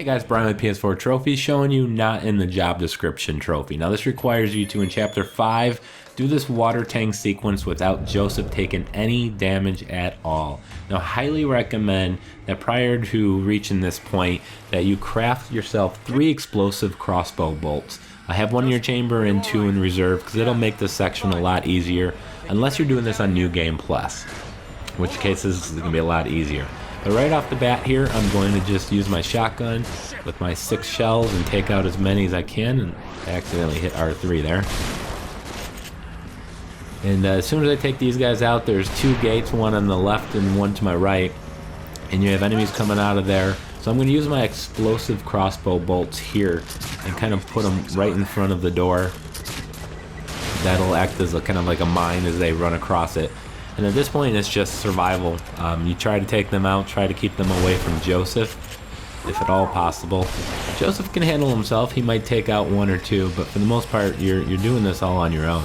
Hey guys, Brian with PS4 Trophies showing you not in the job description trophy. Now this requires you to, in Chapter 5, do this water tank sequence without Joseph taking any damage at all. Now highly recommend that prior to reaching this point that you craft yourself 3 explosive crossbow bolts. I have 1 in your chamber and 2 in reserve because it'll make this section a lot easier unless you're doing this on New Game Plus, in which case this is going to be a lot easier. But right off the bat here, I'm going to just use my shotgun with my 6 shells and take out as many as I can, and I accidentally hit R3 there. And as soon as I take these guys out, there's 2 gates, one on the left and one to my right, and you have enemies coming out of there. So I'm going to use my explosive crossbow bolts here and kind of put them right in front of the door. That'll act as a kind of like a mine as they run across it. And at this point, it's just survival. You try to take them out, try to keep them away from Joseph, if at all possible. If Joseph can handle himself, he might take out 1 or 2, but for the most part, you're doing this all on your own.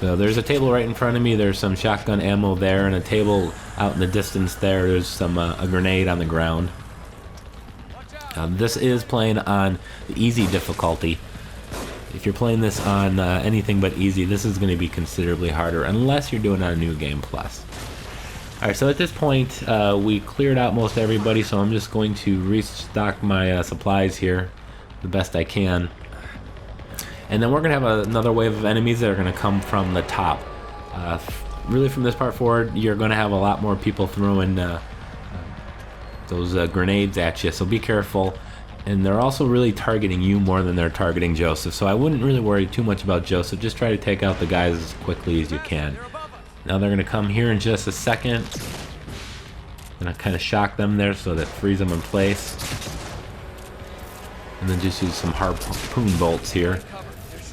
So there's a table right in front of me, there's some shotgun ammo there, and a table out in the distance there, there's some a grenade on the ground. This is playing on the easy difficulty. If you're playing this on anything but easy, this is going to be considerably harder unless you're doing it on New Game Plus. Alright, so at this point, we cleared out most everybody, so I'm just going to restock my supplies here the best I can. And then we're going to have another wave of enemies that are going to come from the top. Really from this part forward, you're going to have a lot more people throwing those grenades at you, so be careful. And they're also really targeting you more than they're targeting Joseph, so I wouldn't really worry too much about Joseph. Just try to take out the guys as quickly as you can. Now they're going to come here in just a second. I'm going to kind of shock them there so that frees them in place. And then just use some harpoon bolts here,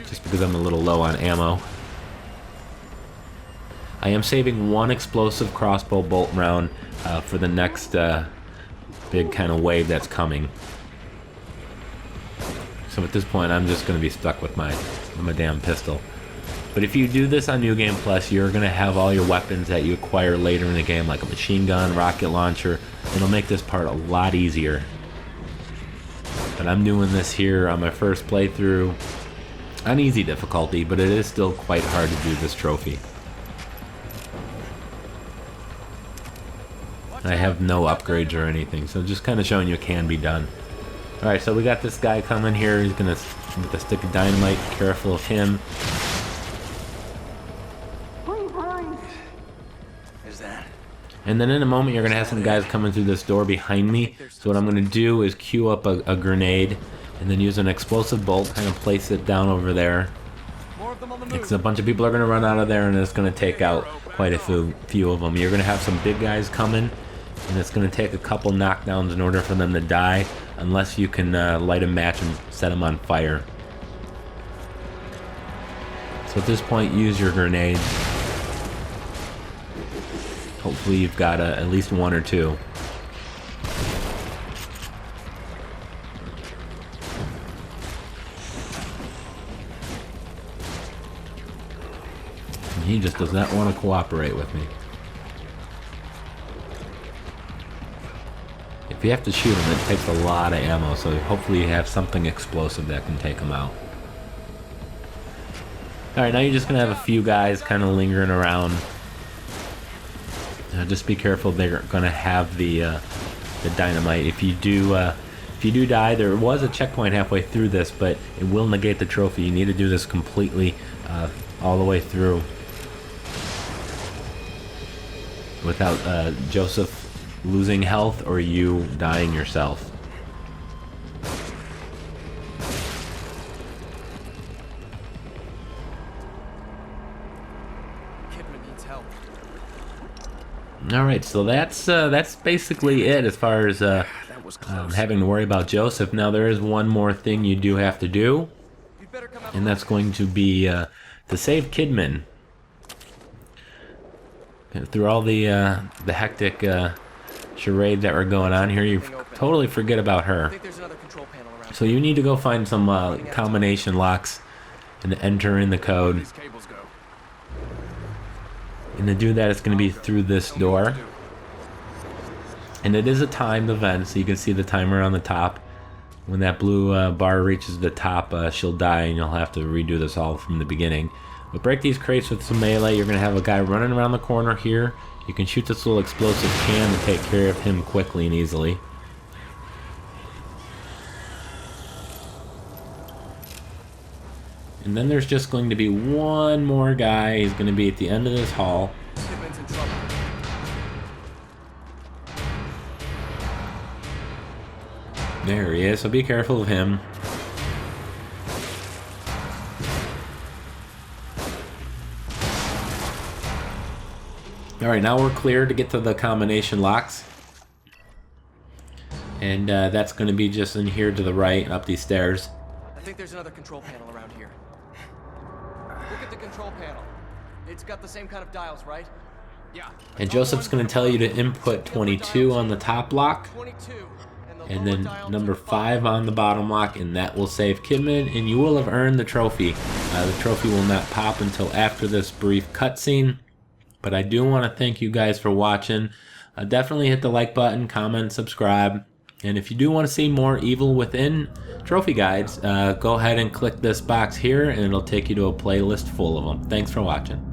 just because I'm a little low on ammo. I am saving 1 explosive crossbow bolt round for the next big kind of wave that's coming. So at this point, I'm just going to be stuck with my damn pistol. But if you do this on New Game Plus, you're going to have all your weapons that you acquire later in the game, like a machine gun, rocket launcher. It'll make this part a lot easier. But I'm doing this here on my first playthrough on easy difficulty, but it is still quite hard to do this trophy. I have no upgrades or anything, so just kind of showing you it can be done. Alright, so we got this guy coming here. He's gonna with a stick of dynamite. Careful of him. Is that? And then in a moment, you're gonna have some guys coming through this door behind me. So what I'm gonna do is queue up a grenade, and then use an explosive bolt, kind of place it down over there. Because a bunch of people are gonna run out of there, and it's gonna take out quite a few of them. You're gonna have some big guys coming, and it's gonna take a couple knockdowns in order for them to die. Unless you can light a match and set them on fire. So at this point, use your grenades. Hopefully you've got at least 1 or 2. And he just does not want to cooperate with me. If you have to shoot him, it takes a lot of ammo, so hopefully you have something explosive that can take him out. Alright, now you're just going to have a few guys kind of lingering around. Just be careful, they're going to have the dynamite. If you do die, there was a checkpoint halfway through this, but it will negate the trophy. You need to do this completely all the way through without Joseph losing health or you dying yourself. Alright, so that's basically it as far as having to worry about Joseph. Now there is one more thing you do have to do, and that's going to be to save Kidman. Through all the hectic charade that were going on here, you totally forget about her. So you need to go find some combination locks and enter in the code. And to do that, it's going to be through this door. And it is a timed event, so you can see the timer on the top. When that blue bar reaches the top, she'll die, and you'll have to redo this all from the beginning. But break these crates with some melee. You're going to have a guy running around the corner here. You can shoot this little explosive can to take care of him quickly and easily. And then there's just going to be one more guy. He's going to be at the end of this hall. There he is, so be careful of him. Alright, now we're clear to get to the combination locks. And that's going to be just in here to the right and up these stairs. I think there's another control panel around here. Look at the control panel. It's got the same kind of dials, right? Yeah. And Joseph's going to tell you to input 22 on the top lock. 22. And then number 5 on the bottom lock, and that will save Kidman, and you will have earned the trophy. The trophy will not pop until after this brief cutscene. But I do want to thank you guys for watching. Definitely hit the like button, comment, subscribe. And if you do want to see more Evil Within trophy guides, go ahead and click this box here, and it'll take you to a playlist full of them. Thanks for watching.